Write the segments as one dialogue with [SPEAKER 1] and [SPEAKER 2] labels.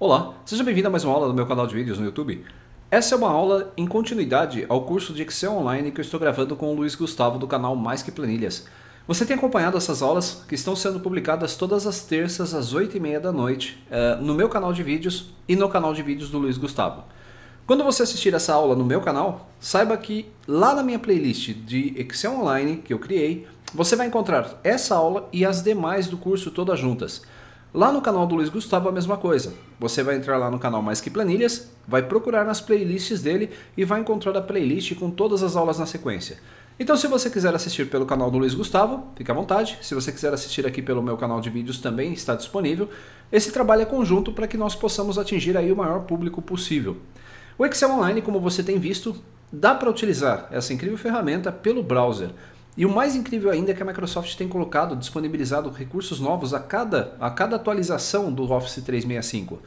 [SPEAKER 1] Olá, seja bem-vindo a mais uma aula do meu canal de vídeos no YouTube. Essa é uma aula em continuidade ao curso de Excel Online que eu estou gravando com o Luiz Gustavo do canal Mais Que Planilhas. Você tem acompanhado essas aulas que estão sendo publicadas todas as terças às 8h30 da noite no meu canal de vídeos e no canal de vídeos do Luiz Gustavo. Quando você assistir essa aula no meu canal, saiba que lá na minha playlist de Excel Online que eu criei, você vai encontrar essa aula e as demais do curso todas juntas. Lá no canal do Luiz Gustavo a mesma coisa. Você vai entrar lá no canal Mais Que Planilhas, vai procurar nas playlists dele e vai encontrar a playlist com todas as aulas na sequência. Então se você quiser assistir pelo canal do Luiz Gustavo, fique à vontade. Se você quiser assistir aqui pelo meu canal de vídeos também está disponível. Esse trabalho é conjunto para que nós possamos atingir aí o maior público possível. O Excel Online, como você tem visto, dá para utilizar essa incrível ferramenta pelo browser. E o mais incrível ainda é que a Microsoft tem colocado, disponibilizado recursos novos a cada atualização do Office 365.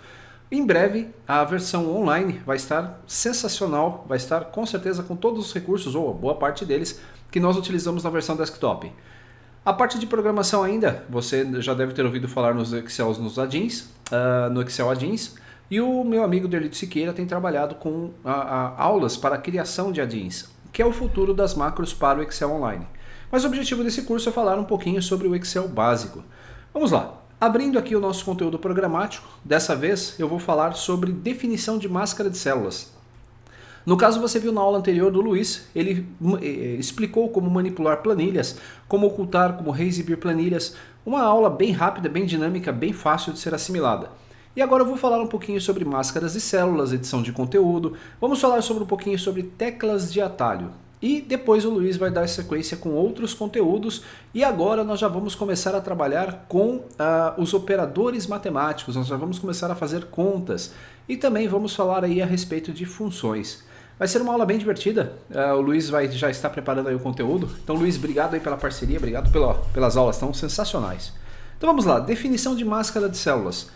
[SPEAKER 1] Em breve, a versão online vai estar sensacional, vai estar com certeza com todos os recursos, ou a boa parte deles, que nós utilizamos na versão desktop. A parte de programação ainda, você já deve ter ouvido falar nos Excels, no Excel Add-ins, e o meu amigo Derlito Siqueira tem trabalhado com aulas para a criação de add-ins, que é o futuro das macros para o Excel Online. Mas o objetivo desse curso é falar um pouquinho sobre o Excel básico. Vamos lá. Abrindo aqui o nosso conteúdo programático, dessa vez eu vou falar sobre definição de máscara de células. No caso você viu na aula anterior do Luiz, ele explicou como manipular planilhas, como ocultar, como reexibir planilhas, uma aula bem rápida, bem dinâmica, bem fácil de ser assimilada. E agora eu vou falar um pouquinho sobre máscaras de células, edição de conteúdo, vamos falar sobre um pouquinho sobre teclas de atalho. E depois o Luiz vai dar sequência com outros conteúdos e agora nós já vamos começar a trabalhar com os operadores matemáticos, nós já vamos começar a fazer contas e também vamos falar aí a respeito de funções. Vai ser uma aula bem divertida, o Luiz já está preparando aí o conteúdo, então Luiz, obrigado aí pela parceria, obrigado pelas aulas, estão sensacionais. Então vamos lá, definição de máscara de células.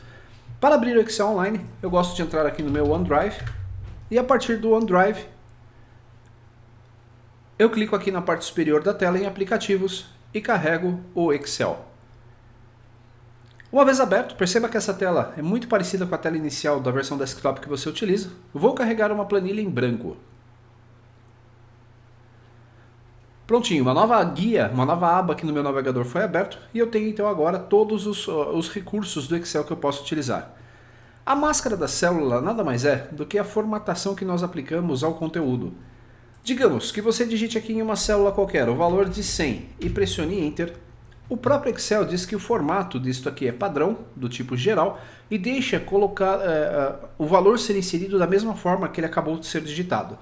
[SPEAKER 1] Para abrir o Excel Online, eu gosto de entrar aqui no meu OneDrive e a partir do OneDrive eu clico aqui na parte superior da tela em aplicativos e carrego o Excel. Uma vez aberto, perceba que essa tela é muito parecida com a tela inicial da versão desktop que você utiliza. Vou carregar uma planilha em branco. Prontinho, uma nova guia, uma nova aba aqui no meu navegador foi aberto e eu tenho então agora todos os recursos do Excel que eu posso utilizar. A máscara da célula nada mais é do que a formatação que nós aplicamos ao conteúdo. Digamos que você digite aqui em uma célula qualquer o valor de 100 e pressione Enter. O próprio Excel diz que o formato disto aqui é padrão, do tipo geral, e deixa colocar o valor ser inserido da mesma forma que ele acabou de ser digitado.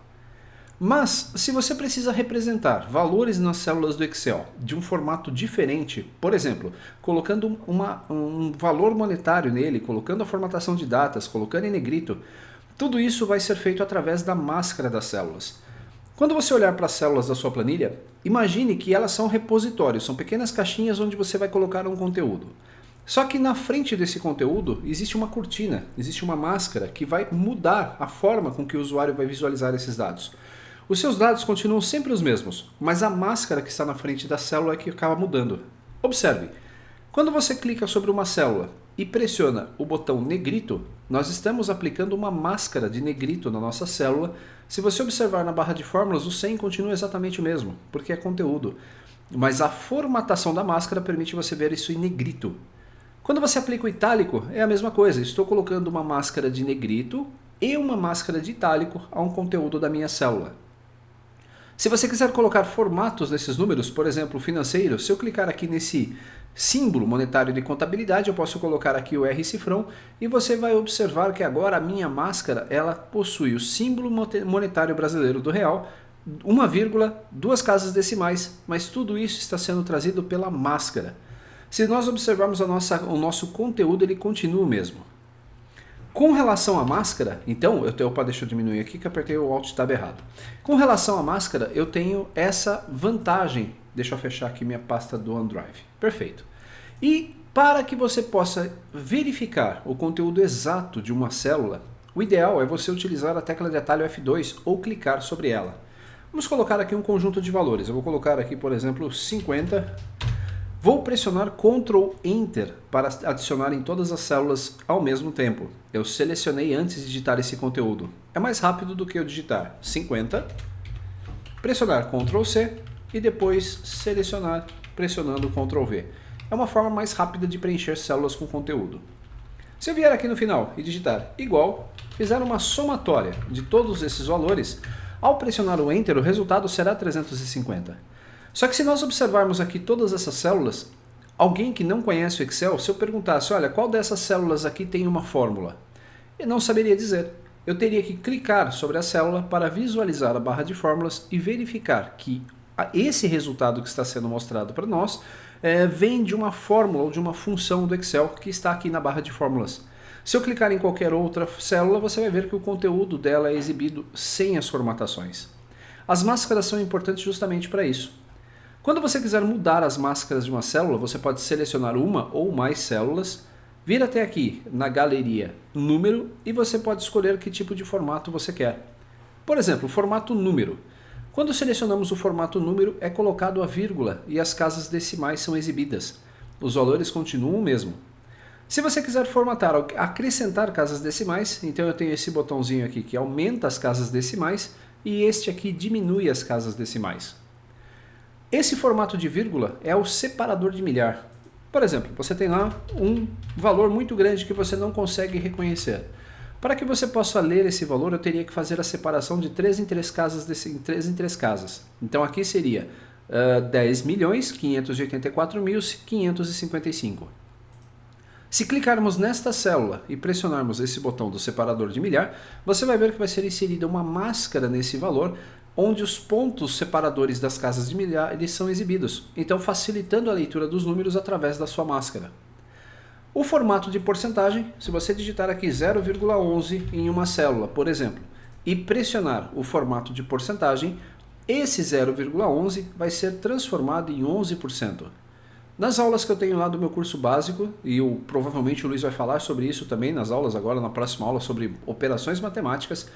[SPEAKER 1] Mas, se você precisa representar valores nas células do Excel de um formato diferente, por exemplo, colocando um valor monetário nele, colocando a formatação de datas, colocando em negrito, tudo isso vai ser feito através da máscara das células. Quando você olhar para as células da sua planilha, imagine que elas são repositórios, são pequenas caixinhas onde você vai colocar um conteúdo. Só que na frente desse conteúdo existe uma cortina, existe uma máscara que vai mudar a forma com que o usuário vai visualizar esses dados. Os seus dados continuam sempre os mesmos, mas a máscara que está na frente da célula é que acaba mudando. Observe, quando você clica sobre uma célula e pressiona o botão negrito, nós estamos aplicando uma máscara de negrito na nossa célula. Se você observar na barra de fórmulas, o 100 continua exatamente o mesmo, porque é conteúdo. Mas a formatação da máscara permite você ver isso em negrito. Quando você aplica o itálico, é a mesma coisa. Estou colocando uma máscara de negrito e uma máscara de itálico a um conteúdo da minha célula. Se você quiser colocar formatos desses números, por exemplo, financeiro, se eu clicar aqui nesse símbolo monetário de contabilidade, eu posso colocar aqui o R cifrão e você vai observar que agora a minha máscara ela possui o símbolo monetário brasileiro do real, uma vírgula, duas casas decimais, mas tudo isso está sendo trazido pela máscara. Se nós observarmos o nosso conteúdo, ele continua o mesmo. Com relação à máscara, então, deixa eu diminuir aqui que apertei o Alt Tab errado. Com relação à máscara, eu tenho essa vantagem. Deixa eu fechar aqui minha pasta do OneDrive. Perfeito. E para que você possa verificar o conteúdo exato de uma célula, o ideal é você utilizar a tecla de atalho F2 ou clicar sobre ela. Vamos colocar aqui um conjunto de valores. Eu vou colocar aqui, por exemplo, 50 Vou pressionar Ctrl Enter para adicionar em todas as células ao mesmo tempo. Eu selecionei antes de digitar esse conteúdo. É mais rápido do que eu digitar 50, pressionar Ctrl C e depois selecionar pressionando Ctrl V. É uma forma mais rápida de preencher células com conteúdo. Se eu vier aqui no final e digitar igual, fizer uma somatória de todos esses valores, ao pressionar o Enter o resultado será 350. Só que se nós observarmos aqui todas essas células, alguém que não conhece o Excel, se eu perguntasse, olha, qual dessas células aqui tem uma fórmula? Eu não saberia dizer. Eu teria que clicar sobre a célula para visualizar a barra de fórmulas e verificar que esse resultado que está sendo mostrado para nós vem de uma fórmula ou de uma função do Excel que está aqui na barra de fórmulas. Se eu clicar em qualquer outra célula, você vai ver que o conteúdo dela é exibido sem as formatações. As máscaras são importantes justamente para isso. Quando você quiser mudar as máscaras de uma célula, você pode selecionar uma ou mais células, vir até aqui na galeria Número e você pode escolher que tipo de formato você quer. Por exemplo, o formato Número. Quando selecionamos o formato Número, é colocado a vírgula e as casas decimais são exibidas. Os valores continuam o mesmo. Se você quiser formatar, acrescentar casas decimais, então eu tenho esse botãozinho aqui que aumenta as casas decimais e este aqui diminui as casas decimais. Esse formato de vírgula é o separador de milhar. Por exemplo, você tem lá um valor muito grande que você não consegue reconhecer. Para que você possa ler esse valor, eu teria que fazer a separação de 3 em 3 casas, em 3 em 3 casas. Então aqui seria 10.584.555. Se clicarmos nesta célula e pressionarmos esse botão do separador de milhar, você vai ver que vai ser inserida uma máscara nesse valor, onde os pontos separadores das casas de milhar eles são exibidos, então facilitando a leitura dos números através da sua máscara. O formato de porcentagem, se você digitar aqui 0,11 em uma célula, por exemplo, e pressionar o formato de porcentagem, esse 0,11 vai ser transformado em 11%. Nas aulas que eu tenho lá do meu curso básico, e provavelmente o Luiz vai falar sobre isso também nas aulas agora, na próxima aula sobre operações matemáticas,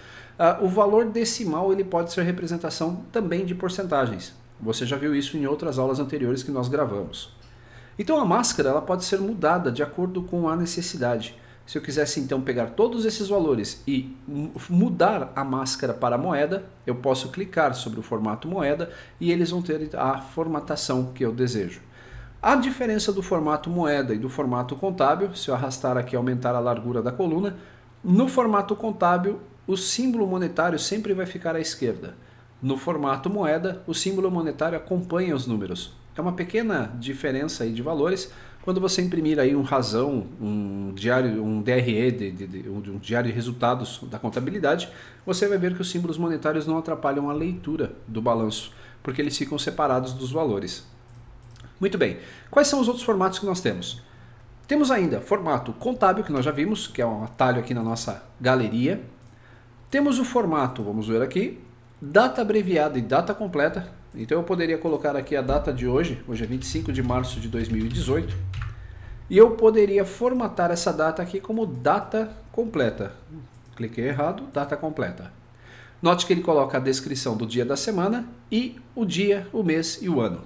[SPEAKER 1] o valor decimal ele pode ser representação também de porcentagens. Você já viu isso em outras aulas anteriores que nós gravamos. Então a máscara ela pode ser mudada de acordo com a necessidade. Se eu quisesse então pegar todos esses valores e mudar a máscara para moeda, eu posso clicar sobre o formato moeda e eles vão ter a formatação que eu desejo. A diferença do formato moeda e do formato contábil, se eu arrastar aqui e aumentar a largura da coluna, no formato contábil o símbolo monetário sempre vai ficar à esquerda. No formato moeda, o símbolo monetário acompanha os números. É uma pequena diferença aí de valores. Quando você imprimir aí um rasão, um diário, um DRE, um diário de resultados da contabilidade, você vai ver que os símbolos monetários não atrapalham a leitura do balanço, porque eles ficam separados dos valores. Muito bem, quais são os outros formatos que nós temos? Temos ainda formato contábil, que nós já vimos, que é um atalho aqui na nossa galeria. Temos o formato, vamos ver aqui, data abreviada e data completa. Então eu poderia colocar aqui a data de hoje é 25 de março de 2018, e eu poderia formatar essa data aqui como data completa. Cliquei errado, data completa. Note que ele coloca a descrição do dia da semana e o dia, o mês e o ano.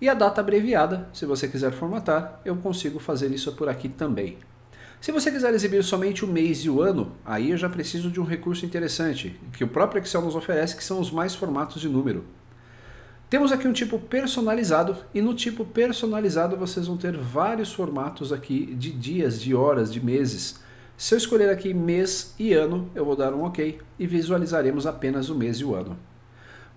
[SPEAKER 1] E a data abreviada, se você quiser formatar, eu consigo fazer isso por aqui também. Se você quiser exibir somente o mês e o ano, aí eu já preciso de um recurso interessante, que o próprio Excel nos oferece, que são os mais formatos de número. Temos aqui um tipo personalizado, e no tipo personalizado vocês vão ter vários formatos aqui de dias, de horas, de meses. Se eu escolher aqui mês e ano, eu vou dar um OK e visualizaremos apenas o mês e o ano.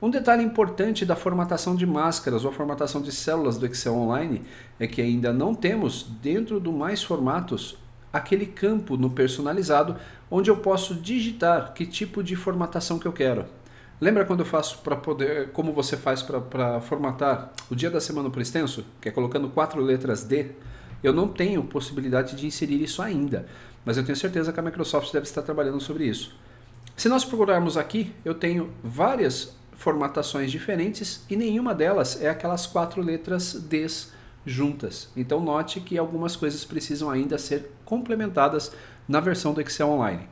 [SPEAKER 1] Um detalhe importante da formatação de máscaras ou a formatação de células do Excel Online é que ainda não temos, dentro do Mais Formatos, aquele campo no personalizado onde eu posso digitar que tipo de formatação que eu quero. Lembra quando eu faço como você faz para formatar o dia da semana por extenso, que é colocando 4 letras D? Eu não tenho possibilidade de inserir isso ainda, mas eu tenho certeza que a Microsoft deve estar trabalhando sobre isso. Se nós procurarmos aqui, eu tenho várias formatações diferentes e nenhuma delas é aquelas 4 letras Ds juntas. Então note que algumas coisas precisam ainda ser complementadas na versão do Excel Online.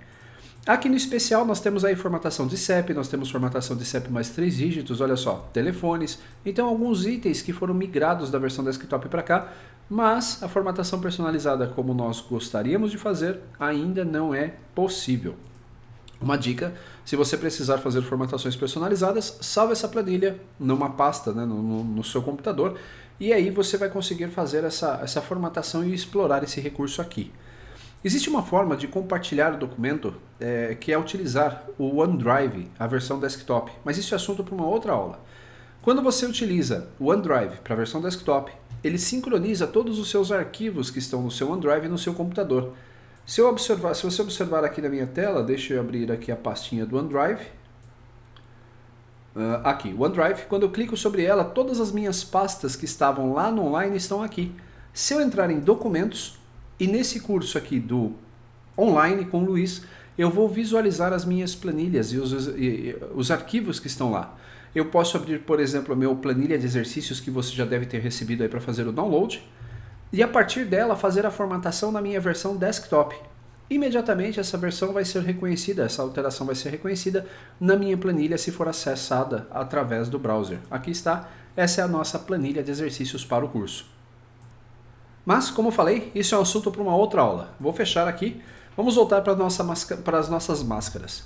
[SPEAKER 1] Aqui no especial nós temos aí formatação de CEP, nós temos formatação de CEP mais 3 dígitos, olha só, telefones. Então alguns itens que foram migrados da versão desktop para cá, mas a formatação personalizada como nós gostaríamos de fazer ainda não é possível. Uma dica, se você precisar fazer formatações personalizadas, salve essa planilha numa pasta, né, no seu computador, e aí você vai conseguir fazer essa formatação e explorar esse recurso aqui. Existe uma forma de compartilhar o documento que é utilizar o OneDrive, a versão desktop, mas isso é assunto para uma outra aula. Quando você utiliza o OneDrive para a versão desktop, ele sincroniza todos os seus arquivos que estão no seu OneDrive no seu computador. Se você observar aqui na minha tela, deixa eu abrir aqui a pastinha do OneDrive. Aqui, OneDrive, quando eu clico sobre ela, todas as minhas pastas que estavam lá no online estão aqui. Se eu entrar em documentos, e nesse curso aqui do online com o Luiz, eu vou visualizar as minhas planilhas e os arquivos que estão lá. Eu posso abrir, por exemplo, a minha planilha de exercícios que você já deve ter recebido aí para fazer o download, e a partir dela fazer a formatação na minha versão desktop. Imediatamente essa versão vai ser reconhecida, essa alteração vai ser reconhecida na minha planilha se for acessada através do browser. Aqui está, essa é a nossa planilha de exercícios para o curso. Mas, como eu falei, isso é um assunto para uma outra aula. Vou fechar aqui, vamos voltar para as nossas máscaras.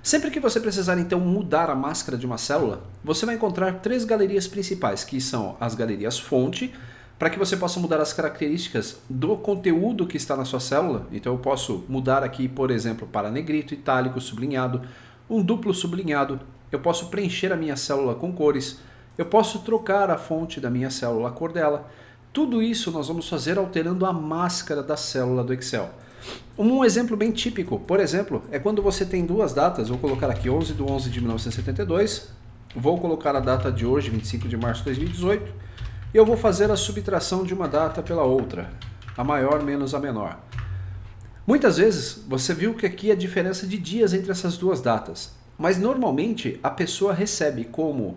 [SPEAKER 1] Sempre que você precisar então mudar a máscara de uma célula, você vai encontrar 3 galerias principais, que são as galerias fonte, para que você possa mudar as características do conteúdo que está na sua célula. Então eu posso mudar aqui, por exemplo, para negrito, itálico, sublinhado, um duplo sublinhado. Eu posso preencher a minha célula com cores. Eu posso trocar a fonte da minha célula, a cor dela. Tudo isso nós vamos fazer alterando a máscara da célula do Excel. Um exemplo bem típico, por exemplo, é quando você tem duas datas. Vou colocar aqui 11 de 11 de 1972. Vou colocar a data de hoje, 25 de março de 2018. E eu vou fazer a subtração de uma data pela outra, a maior menos a menor. Muitas vezes você viu que aqui é a diferença de dias entre essas duas datas, mas normalmente a pessoa recebe como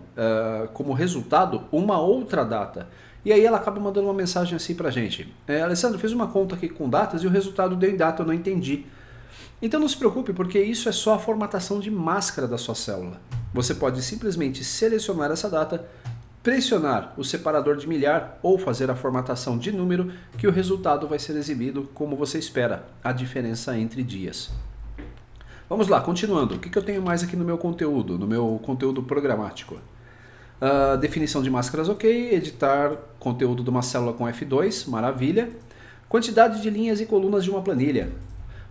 [SPEAKER 1] resultado uma outra data. E aí ela acaba mandando uma mensagem assim pra gente. Alessandro, fiz uma conta aqui com datas e o resultado deu em data, eu não entendi. Então não se preocupe, porque isso é só a formatação de máscara da sua célula. Você pode simplesmente selecionar essa data, pressionar o separador de milhar ou fazer a formatação de número, que o resultado vai ser exibido como você espera, a diferença entre dias. Vamos lá, continuando. O que eu tenho mais aqui no meu conteúdo programático? Definição de máscaras, ok. Editar conteúdo de uma célula com F2, maravilha. Quantidade de linhas e colunas de uma planilha.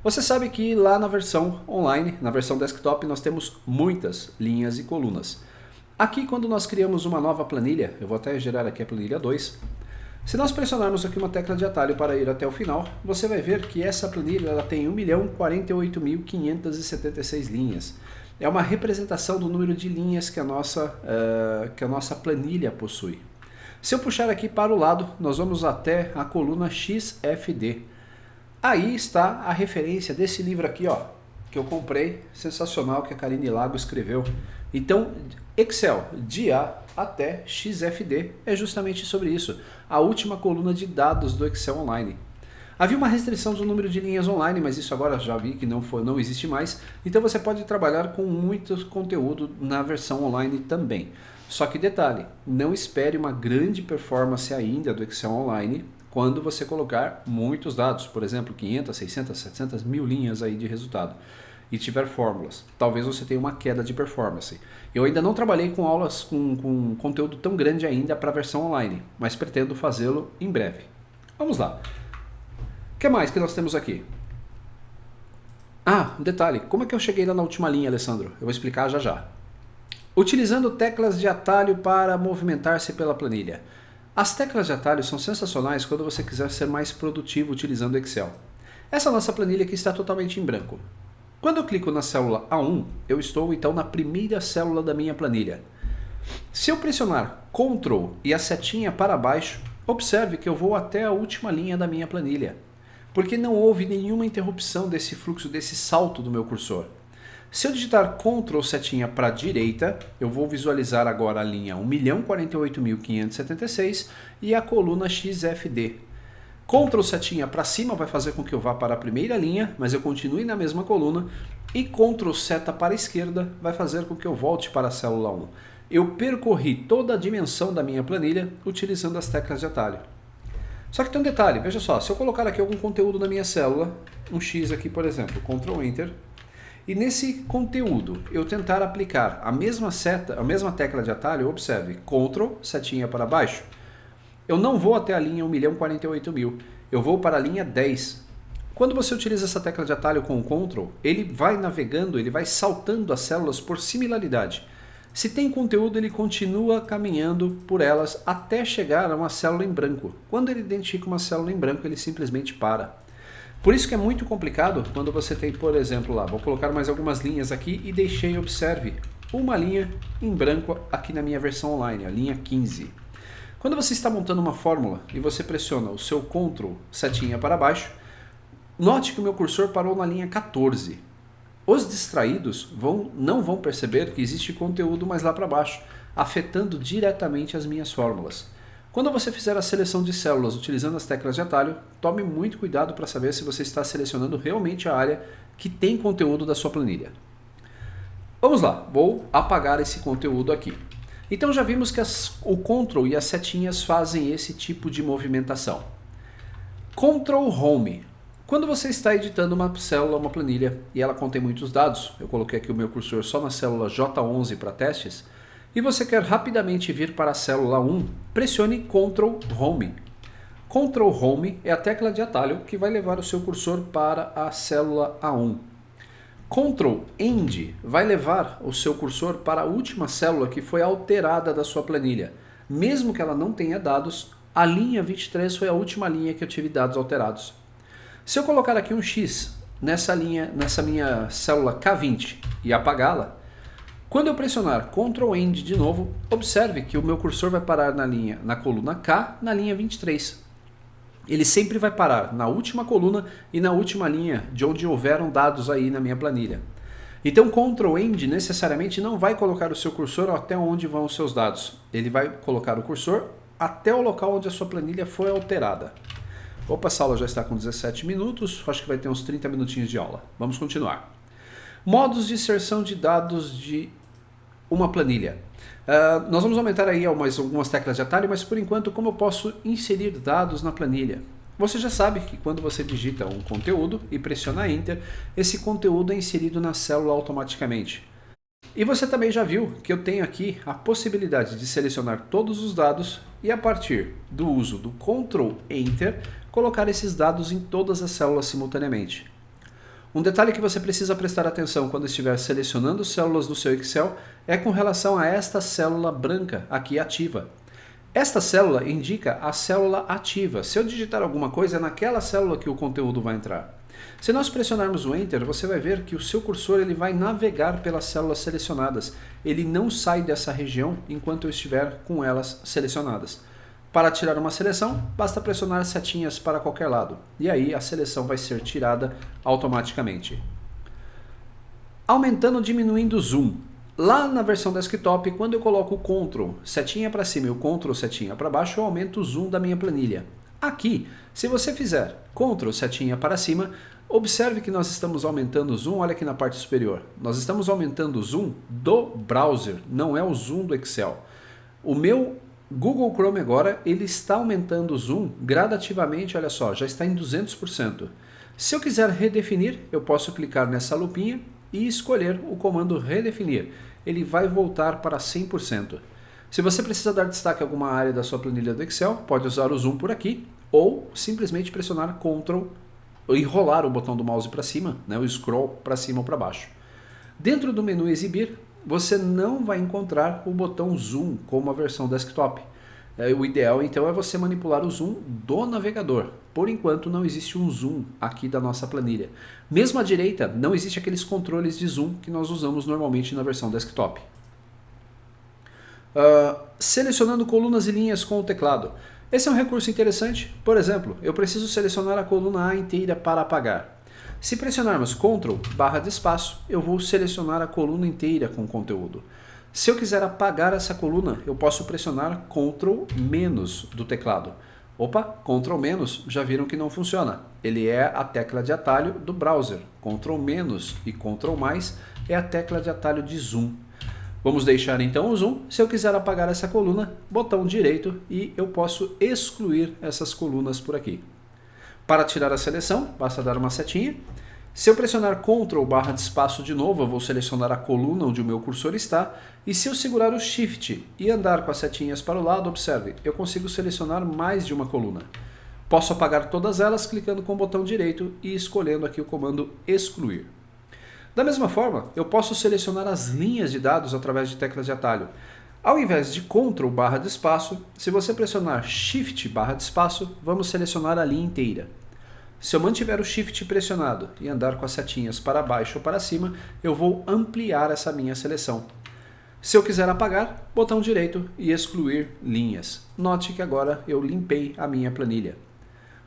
[SPEAKER 1] Você sabe que lá na versão online, na versão desktop, nós temos muitas linhas e colunas. Aqui, quando nós criamos uma nova planilha, eu vou até gerar aqui a planilha 2, se nós pressionarmos aqui uma tecla de atalho para ir até o final, você vai ver que essa planilha ela tem 1.048.576 linhas. É uma representação do número de linhas que a nossa planilha possui. Se eu puxar aqui para o lado, nós vamos até a coluna XFD. Aí está a referência desse livro aqui, ó, que eu comprei, sensacional, que a Karine Lago escreveu. Então, Excel, de A até XFD, é justamente sobre isso, a última coluna de dados do Excel Online. Havia uma restrição do número de linhas online, mas isso agora já vi que não existe mais, então você pode trabalhar com muito conteúdo na versão online também. Só que detalhe, não espere uma grande performance ainda do Excel Online quando você colocar muitos dados, por exemplo, 500, 600, 700, 1000 linhas aí de resultado, e tiver fórmulas. Talvez você tenha uma queda de performance. Eu ainda não trabalhei com aulas com conteúdo tão grande ainda para a versão online, mas pretendo fazê-lo em breve. Vamos lá. O que mais que nós temos aqui? Um detalhe, como é que eu cheguei lá na última linha, Alessandro? Eu vou explicar já já. Utilizando teclas de atalho para movimentar-se pela planilha. As teclas de atalho são sensacionais quando você quiser ser mais produtivo utilizando o Excel. Essa nossa planilha aqui está totalmente em branco. Quando eu clico na célula A1, eu estou então na primeira célula da minha planilha. Se eu pressionar Ctrl e a setinha para baixo, observe que eu vou até a última linha da minha planilha, porque não houve nenhuma interrupção desse fluxo, desse salto do meu cursor. Se eu digitar Ctrl setinha para a direita, eu vou visualizar agora a linha 1.048.576 e a coluna XFD. Ctrl setinha para cima vai fazer com que eu vá para a primeira linha, mas eu continue na mesma coluna. E Ctrl seta para a esquerda vai fazer com que eu volte para a célula 1. Eu percorri toda a dimensão da minha planilha utilizando as teclas de atalho. Só que tem um detalhe, veja só, se eu colocar aqui algum conteúdo na minha célula, um X aqui por exemplo, Ctrl Enter, e nesse conteúdo eu tentar aplicar a mesma seta, a mesma tecla de atalho, observe, Ctrl, setinha para baixo, eu não vou até a linha 1.048.000, eu vou para a linha 10. Quando você utiliza essa tecla de atalho com o Ctrl, ele vai navegando, ele vai saltando as células por similaridade. Se tem conteúdo, ele continua caminhando por elas até chegar a uma célula em branco. Quando ele identifica uma célula em branco, ele simplesmente para. Por isso que é muito complicado quando você tem, por exemplo, lá, vou colocar mais algumas linhas aqui e deixei, observe, uma linha em branco aqui na minha versão online, a linha 15. Quando você está montando uma fórmula e você pressiona o seu Ctrl setinha para baixo, note que o meu cursor parou na linha 14. Os distraídos não vão perceber que existe conteúdo mais lá para baixo, afetando diretamente as minhas fórmulas. Quando você fizer a seleção de células utilizando as teclas de atalho, tome muito cuidado para saber se você está selecionando realmente a área que tem conteúdo da sua planilha. Vamos lá, vou apagar esse conteúdo aqui. Então já vimos que o Ctrl e as setinhas fazem esse tipo de movimentação. Ctrl Home. Quando você está editando uma célula, uma planilha, e ela contém muitos dados, eu coloquei aqui o meu cursor só na célula J11 para testes, e você quer rapidamente vir para a célula 1, pressione Ctrl Home. Ctrl Home é a tecla de atalho que vai levar o seu cursor para a célula A1. Ctrl End vai levar o seu cursor para a última célula que foi alterada da sua planilha. Mesmo que ela não tenha dados, a linha 23 foi a última linha que eu tive dados alterados. Se eu colocar aqui um X nessa minha célula K20 e apagá-la, quando eu pressionar Ctrl End de novo, observe que o meu cursor vai parar na coluna K, na linha 23. Ele sempre vai parar na última coluna e na última linha de onde houveram dados aí na minha planilha. Então Ctrl End necessariamente não vai colocar o seu cursor até onde vão os seus dados. Ele vai colocar o cursor até o local onde a sua planilha foi alterada. Opa, essa aula já está com 17 minutos, acho que vai ter uns 30 minutinhos de aula. Vamos continuar. Modos de inserção de dados de uma planilha. Nós vamos aumentar aí algumas teclas de atalho, mas por enquanto como eu posso inserir dados na planilha? Você já sabe que quando você digita um conteúdo e pressiona Enter, esse conteúdo é inserido na célula automaticamente. E você também já viu que eu tenho aqui a possibilidade de selecionar todos os dados e a partir do uso do Ctrl Enter, colocar esses dados em todas as células simultaneamente. Um detalhe que você precisa prestar atenção quando estiver selecionando células do seu Excel é com relação a esta célula branca aqui ativa. Esta célula indica a célula ativa. Se eu digitar alguma coisa, é naquela célula que o conteúdo vai entrar. Se nós pressionarmos o Enter, você vai ver que o seu cursor ele vai navegar pelas células selecionadas. Ele não sai dessa região enquanto eu estiver com elas selecionadas. Para tirar uma seleção, basta pressionar setinhas para qualquer lado. E aí a seleção vai ser tirada automaticamente. Aumentando ou diminuindo o zoom. Lá na versão desktop, quando eu coloco o Ctrl setinha para cima e o Ctrl setinha para baixo, eu aumento o zoom da minha planilha. Aqui, se você fizer Ctrl setinha para cima, observe que nós estamos aumentando o zoom, olha aqui na parte superior. Nós estamos aumentando o zoom do browser, não é o zoom do Excel. O meu Google Chrome agora, ele está aumentando o zoom gradativamente, olha só, já está em 200%. Se eu quiser redefinir, eu posso clicar nessa lupinha e escolher o comando redefinir. Ele vai voltar para 100%. Se você precisa dar destaque a alguma área da sua planilha do Excel, pode usar o zoom por aqui ou simplesmente pressionar Ctrl e rolar o botão do mouse para cima, né, o scroll para cima ou para baixo. Dentro do menu exibir, você não vai encontrar o botão zoom como a versão desktop. O ideal então é você manipular o zoom do navegador. Por enquanto não existe um zoom aqui da nossa planilha. Mesmo à direita não existe aqueles controles de zoom que nós usamos normalmente na versão desktop. Selecionando colunas e linhas com o teclado. Esse é um recurso interessante. Por exemplo, eu preciso selecionar a coluna A inteira para apagar. Se pressionarmos Ctrl/espaço, eu vou selecionar a coluna inteira com conteúdo. Se eu quiser apagar essa coluna, eu posso pressionar Ctrl- do teclado. Opa, Ctrl- já viram que não funciona. Ele é a tecla de atalho do browser. Ctrl- e Ctrl+ é a tecla de atalho de zoom. Vamos deixar então o zoom. Se eu quiser apagar essa coluna, botão direito e eu posso excluir essas colunas por aqui. Para tirar a seleção, basta dar uma setinha. Se eu pressionar Ctrl/espaço de novo, eu vou selecionar a coluna onde o meu cursor está. E se eu segurar o Shift e andar com as setinhas para o lado, observe, eu consigo selecionar mais de uma coluna. Posso apagar todas elas clicando com o botão direito e escolhendo aqui o comando excluir. Da mesma forma, eu posso selecionar as linhas de dados através de teclas de atalho. Ao invés de Ctrl/espaço, se você pressionar Shift/espaço, vamos selecionar a linha inteira. Se eu mantiver o Shift pressionado e andar com as setinhas para baixo ou para cima, eu vou ampliar essa minha seleção. Se eu quiser apagar, botão direito e excluir linhas. Note que agora eu limpei a minha planilha.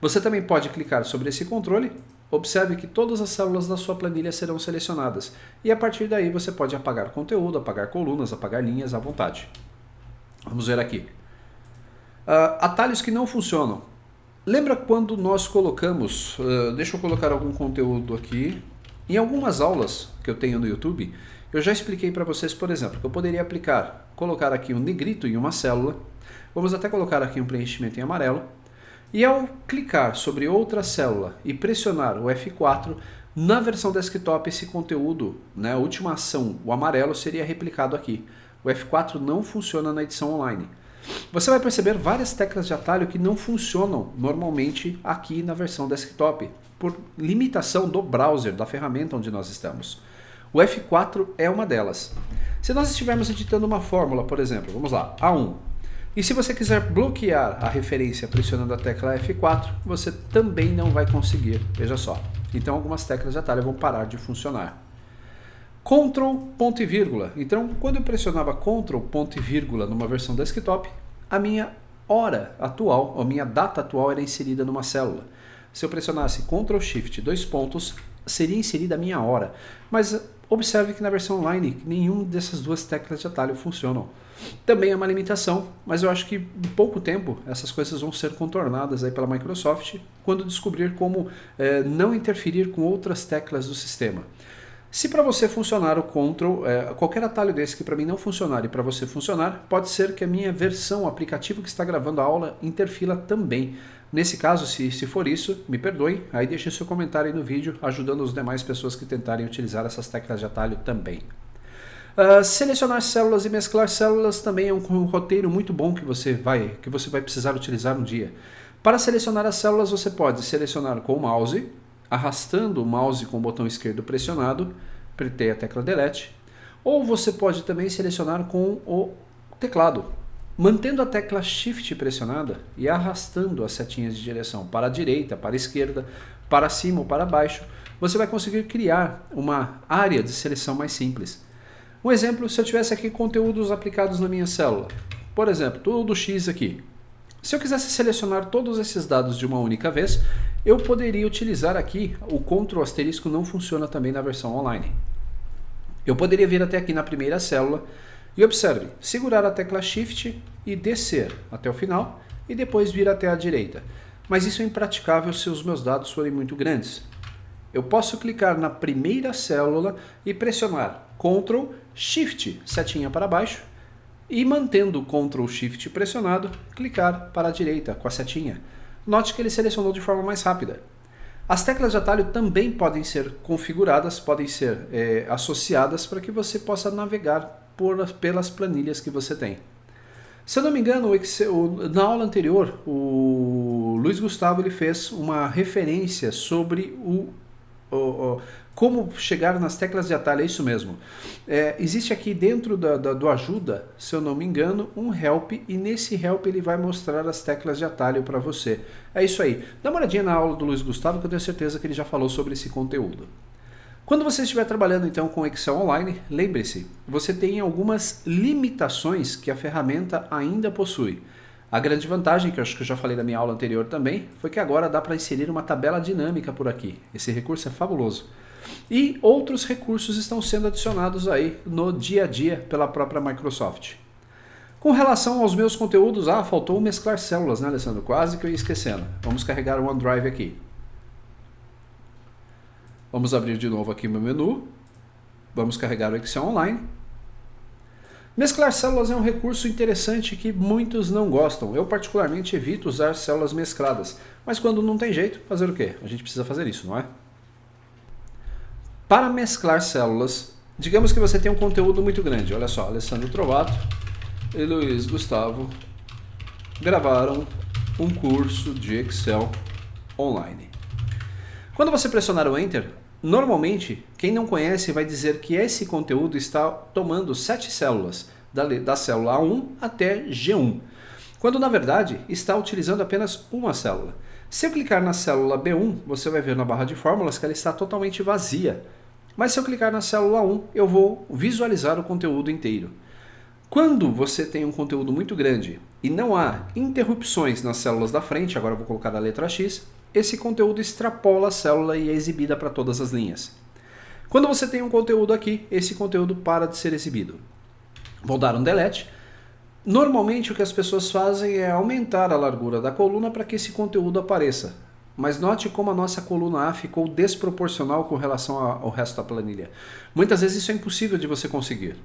[SPEAKER 1] Você também pode clicar sobre esse controle. Observe que todas as células da sua planilha serão selecionadas e a partir daí você pode apagar conteúdo, apagar colunas, apagar linhas à vontade. Vamos ver aqui. Atalhos que não funcionam. Lembra quando nós colocamos, deixa eu colocar algum conteúdo aqui, em algumas aulas que eu tenho no YouTube, eu já expliquei para vocês, por exemplo, que eu poderia colocar aqui um negrito em uma célula, vamos até colocar aqui um preenchimento em amarelo, e ao clicar sobre outra célula e pressionar o F4, na versão desktop esse conteúdo, a última ação, o amarelo, seria replicado aqui. O F4 não funciona na edição online. Você vai perceber várias teclas de atalho que não funcionam normalmente aqui na versão desktop, por limitação do browser, da ferramenta onde nós estamos. O F4 é uma delas. Se nós estivermos editando uma fórmula, por exemplo, vamos lá, A1, e se você quiser bloquear a referência pressionando a tecla F4, você também não vai conseguir, veja só. Então algumas teclas de atalho vão parar de funcionar. Ctrl, ponto e vírgula. Então, quando eu pressionava Ctrl, ponto e vírgula numa versão desktop, a minha hora atual, a minha data atual era inserida numa célula. Se eu pressionasse Ctrl, Shift, dois pontos, seria inserida a minha hora. Mas observe que na versão online, nenhuma dessas duas teclas de atalho funcionam. Também é uma limitação, mas eu acho que em pouco tempo essas coisas vão ser contornadas aí pela Microsoft quando descobrir como não interferir com outras teclas do sistema. Se para você funcionar o Ctrl, qualquer atalho desse que para mim não funcionar e para você funcionar, pode ser que a minha versão, o aplicativo que está gravando a aula, interfira também. Nesse caso, se for isso, me perdoe, aí deixe seu comentário aí no vídeo, ajudando as demais pessoas que tentarem utilizar essas teclas de atalho também. Selecionar células e mesclar células também é um roteiro muito bom que você vai precisar utilizar um dia. Para selecionar as células, você pode selecionar com o mouse, arrastando o mouse com o botão esquerdo pressionado, apertei a tecla Delete, ou você pode também selecionar com o teclado, mantendo a tecla Shift pressionada e arrastando as setinhas de direção para a direita, para a esquerda, para cima ou para baixo, você vai conseguir criar uma área de seleção mais simples. Um exemplo, se eu tivesse aqui conteúdos aplicados na minha célula, por exemplo, tudo X aqui. Se eu quisesse selecionar todos esses dados de uma única vez, eu poderia utilizar aqui o Ctrl* não funciona também na versão online. Eu poderia vir até aqui na primeira célula e observe, segurar a tecla Shift e descer até o final e depois vir até a direita. Mas isso é impraticável se os meus dados forem muito grandes. Eu posso clicar na primeira célula e pressionar Ctrl, Shift, setinha para baixo, e mantendo o Ctrl Shift pressionado, clicar para a direita com a setinha. Note que ele selecionou de forma mais rápida. As teclas de atalho também podem ser configuradas, podem ser associadas para que você possa navegar pelas planilhas que você tem. Se eu não me engano, na aula anterior, o Luiz Gustavo ele fez uma referência sobre como chegar nas teclas de atalho, é isso mesmo. Existe aqui dentro do ajuda, se eu não me engano, um help, e nesse help ele vai mostrar as teclas de atalho para você. É isso aí. Dá uma olhadinha na aula do Luiz Gustavo, que eu tenho certeza que ele já falou sobre esse conteúdo. Quando você estiver trabalhando então com Excel Online, lembre-se, você tem algumas limitações que a ferramenta ainda possui. A grande vantagem, que eu acho que eu já falei na minha aula anterior também, foi que agora dá para inserir uma tabela dinâmica por aqui. Esse recurso é fabuloso. E outros recursos estão sendo adicionados aí no dia a dia pela própria Microsoft. Com relação aos meus conteúdos, faltou mesclar células, né, Alessandro? Quase que eu ia esquecendo. Vamos carregar o OneDrive aqui. Vamos abrir de novo aqui meu menu. Vamos carregar o Excel Online. Mesclar células é um recurso interessante que muitos não gostam. Eu particularmente evito usar células mescladas. Mas quando não tem jeito, fazer o quê? A gente precisa fazer isso, não é? Para mesclar células, digamos que você tem um conteúdo muito grande. Olha só, Alessandro Trovato e Luiz Gustavo gravaram um curso de Excel online. Quando você pressionar o Enter, normalmente, quem não conhece vai dizer que esse conteúdo está tomando 7 células, da célula A1 até G1, quando na verdade está utilizando apenas uma célula. Se eu clicar na célula B1, você vai ver na barra de fórmulas que ela está totalmente vazia. Mas se eu clicar na célula 1, eu vou visualizar o conteúdo inteiro. Quando você tem um conteúdo muito grande e não há interrupções nas células da frente, agora eu vou colocar a letra X, esse conteúdo extrapola a célula e é exibida para todas as linhas. Quando você tem um conteúdo aqui, esse conteúdo para de ser exibido. Vou dar um delete. Normalmente o que as pessoas fazem é aumentar a largura da coluna para que esse conteúdo apareça. Mas note como a nossa coluna A ficou desproporcional com relação ao resto da planilha. Muitas vezes isso é impossível de você conseguir.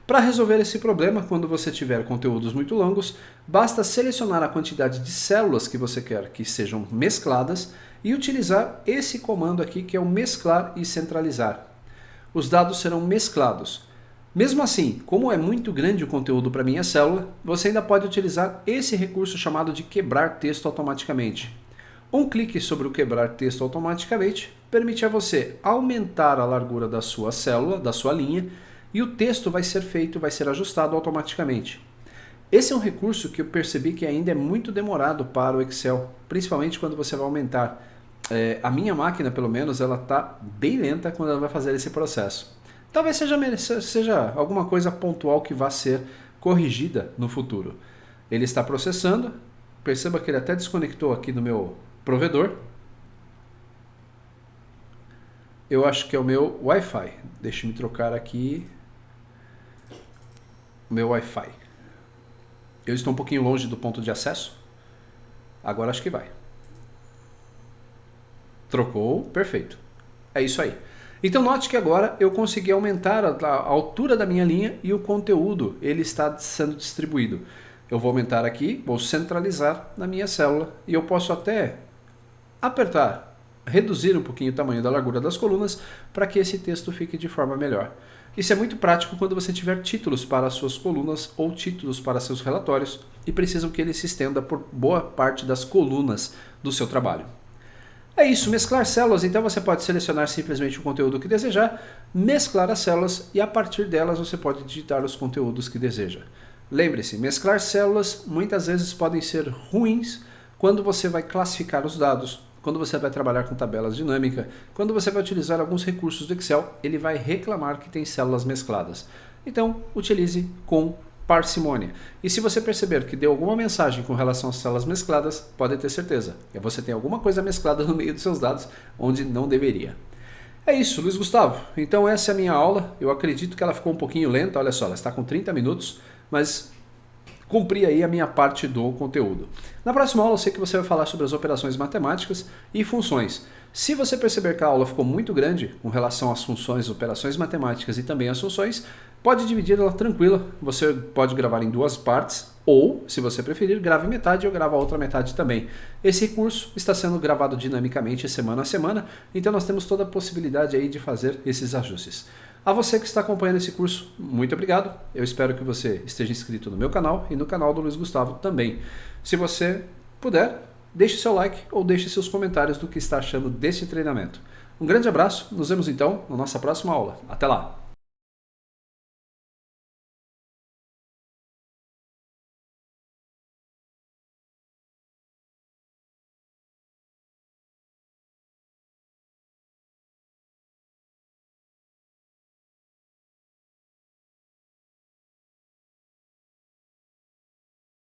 [SPEAKER 1] Para resolver esse problema, quando você tiver conteúdos muito longos, basta selecionar a quantidade de células que você quer que sejam mescladas e utilizar esse comando aqui que é o mesclar e centralizar. Os dados serão mesclados. Mesmo assim, como é muito grande o conteúdo para minha célula, você ainda pode utilizar esse recurso chamado de quebrar texto automaticamente. Um clique sobre o quebrar texto automaticamente permite a você aumentar a largura da sua célula, da sua linha, e o texto vai ser ajustado automaticamente. Esse é um recurso que eu percebi que ainda é muito demorado para o Excel, principalmente quando você vai aumentar. A minha máquina, pelo menos, ela está bem lenta quando ela vai fazer esse processo. Talvez seja alguma coisa pontual que vá ser corrigida no futuro. Ele está processando, perceba que ele até desconectou aqui no meu provedor. Eu acho que é o meu Wi-Fi. Deixa eu me trocar aqui o meu Wi-Fi. Eu estou um pouquinho longe do ponto de acesso. Agora acho que vai. Trocou, perfeito. É isso aí. Então note que agora eu consegui aumentar a altura da minha linha e o conteúdo ele está sendo distribuído. Eu vou aumentar aqui, vou centralizar na minha célula e eu posso até apertar, reduzir um pouquinho o tamanho da largura das colunas para que esse texto fique de forma melhor. Isso é muito prático quando você tiver títulos para as suas colunas ou títulos para seus relatórios e precisam que ele se estenda por boa parte das colunas do seu trabalho. É isso, mesclar células, então você pode selecionar simplesmente o conteúdo que desejar, mesclar as células e a partir delas você pode digitar os conteúdos que deseja. Lembre-se, mesclar células muitas vezes podem ser ruins quando você vai classificar os dados, quando você vai trabalhar com tabelas dinâmicas, quando você vai utilizar alguns recursos do Excel, ele vai reclamar que tem células mescladas. Então, utilize com parcimônia. E se você perceber que deu alguma mensagem com relação às células mescladas, pode ter certeza que você tem alguma coisa mesclada no meio dos seus dados onde não deveria. É isso, Luiz Gustavo. Então essa é a minha aula. Eu acredito que ela ficou um pouquinho lenta. Olha só, ela está com 30 minutos, mas cumpri aí a minha parte do conteúdo. Na próxima aula eu sei que você vai falar sobre as operações matemáticas e funções. Se você perceber que a aula ficou muito grande com relação às funções, operações matemáticas e também às funções, pode dividir ela tranquila. Você pode gravar em 2 partes ou, se você preferir, grave metade e eu gravo a outra metade também. Esse recurso está sendo gravado dinamicamente semana a semana, então nós temos toda a possibilidade aí de fazer esses ajustes. A você que está acompanhando esse curso, muito obrigado. Eu espero que você esteja inscrito no meu canal e no canal do Luiz Gustavo também. Se você puder, deixe seu like ou deixe seus comentários do que está achando desse treinamento. Um grande abraço, nos vemos então na nossa próxima aula. Até lá!